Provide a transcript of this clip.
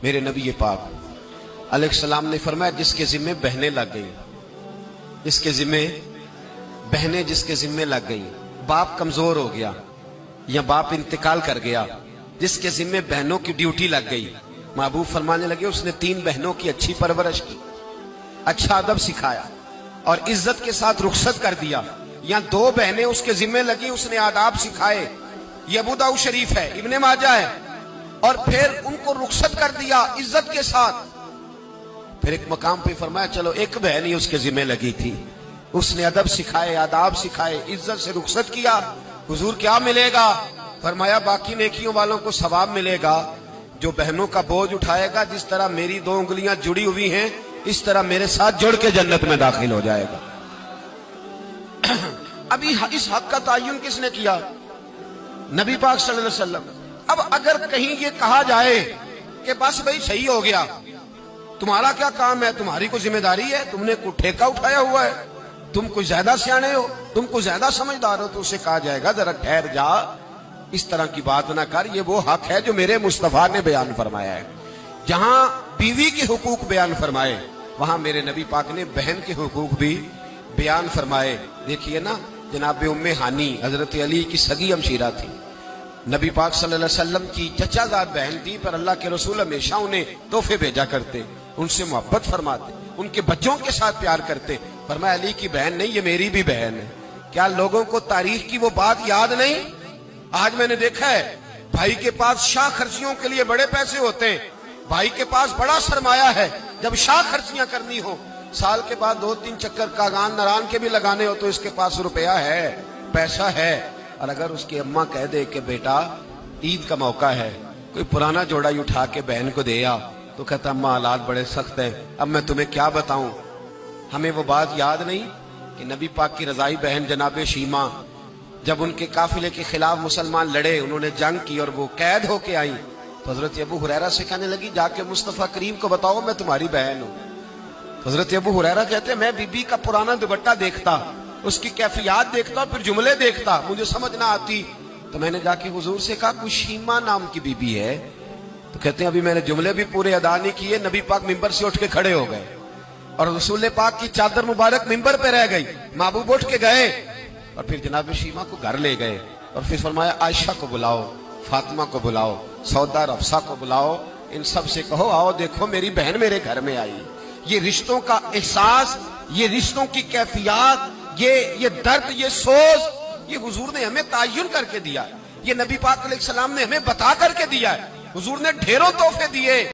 میرے نبی پاک علیہ السلام نے فرمایا جس کے ذمے بہنیں لگ گئی، جس کے ذمے بہنیں جس کے ذمے لگ گئی، باپ کمزور ہو گیا یا باپ انتقال کر گیا، جس کے ذمے بہنوں کی ڈیوٹی لگ گئی، محبوب فرمانے لگے اس نے 3 بہنوں کی اچھی پرورش کی، اچھا ادب سکھایا اور عزت کے ساتھ رخصت کر دیا، یا 2 بہنیں اس کے ذمے لگی، اس نے آداب سکھائے، یہ ابو داؤد شریف ہے، ابن ماجہ ہے، اور پھر ان کو رخصت کر دیا عزت کے ساتھ۔ پھر ایک مقام پہ فرمایا چلو 1 بہن ہی اس کے ذمے لگی تھی، اس نے ادب سکھائے، آداب سکھائے، عزت سے رخصت کیا، حضور کیا ملے گا؟ فرمایا باقی نیکیوں والوں کو ثواب ملے گا، جو بہنوں کا بوجھ اٹھائے گا جس طرح میری 2 انگلیاں جڑی ہوئی ہیں اس طرح میرے ساتھ جڑ کے جنت میں داخل ہو جائے گا۔ ابھی اس حق کا تعین کس نے کیا؟ نبی پاک صلی اللہ علیہ وسلم۔ اب اگر کہیں یہ کہا جائے کہ بس بھئی صحیح ہو گیا، تمہارا کیا کام ہے، تمہاری کوئی ذمہ داری ہے، تم نے کوئی ٹھیکہ اٹھایا ہوا ہے، تم کوئی زیادہ سیانے ہو، تم کوئی زیادہ سمجھدار ہو، تو اسے کہا جائے گا ذرا ٹھہر جا، اس طرح کی بات نہ کر، یہ وہ حق ہے جو میرے مصطفیٰ نے بیان فرمایا ہے۔ جہاں بیوی کے حقوق بیان فرمائے وہاں میرے نبی پاک نے بہن کے حقوق بھی بیان فرمائے۔ دیکھیے نا، جناب ام ہانی حضرت علی کی سگی ہمشیرہ تھی، نبی پاک صلی اللہ علیہ وسلم کی چچا زاد بہن تھی، پر اللہ کے رسول ہمیشہ انہیں تحفے بھیجا کرتے، ان سے محبت فرماتے، ان کے بچوں کے ساتھ پیار کرتے۔ فرمایا علی کی بہن نہیں، یہ میری بھی بہن ہے۔ کیا لوگوں کو تاریخ کی وہ بات یاد نہیں؟ آج میں نے دیکھا ہے بھائی کے پاس شاہ خرچیوں کے لیے بڑے پیسے ہوتے ہیں، بھائی کے پاس بڑا سرمایہ ہے، جب شاہ خرچیاں کرنی ہو، سال کے بعد 2-3 چکر کاغان نران کے بھی لگانے ہو تو اس کے پاس روپیہ ہے، پیسہ ہے، اور اگر اس کی اماں کہہ دے کہ بیٹا عید کا موقع ہے، کوئی پرانا جوڑا ہی اٹھا کے بہن کو دے آ، تو کہتا اماں حالات بڑے سخت ہیں، اب میں تمہیں کیا بتاؤں۔ ہمیں وہ بات یاد نہیں کہ نبی پاک کی رضائی بہن جناب شیمہ جب ان کے قافلے کے خلاف مسلمان لڑے، انہوں نے جنگ کی اور وہ قید ہو کے آئیں، تو حضرت ابو ہریرہ سے کہنے لگی جا کے مصطفیٰ کریم کو بتاؤ میں تمہاری بہن ہوں۔ حضرت ابو ہریرہ کہتے ہیں میں بی بی کا پرانا دوپٹہ دیکھتا، اس کی کیفیات دیکھتا، پھر جملے دیکھتا، مجھے سمجھ نہ آتی، تو میں نے جا کے حضور سے کہا کوئی شیمہ نام کی بی بی ہے؟ تو کہتے ہیں ابھی میں نے جملے بھی پورے ادا نہیں کیے، نبی پاک ممبر سے اٹھ کے کھڑے ہو گئے اور رسول پاک کی چادر مبارک ممبر پہ رہ گئی، محبوب اٹھ کے گئے اور پھر جناب شیمہ کو گھر لے گئے اور پھر فرمایا عائشہ کو بلاؤ، فاطمہ کو بلاؤ، سودا رفسہ کو بلاؤ، ان سب سے کہو آؤ دیکھو میری بہن میرے گھر میں آئی۔ یہ رشتوں کا احساس، یہ رشتوں کی کیفیات، یہ درد، یہ سوز، یہ حضور نے ہمیں تعین کر کے دیا ہے، یہ نبی پاک علیہ السلام نے ہمیں بتا کر کے دیا ہے۔ حضور نے ڈھیروں تحفے دیے۔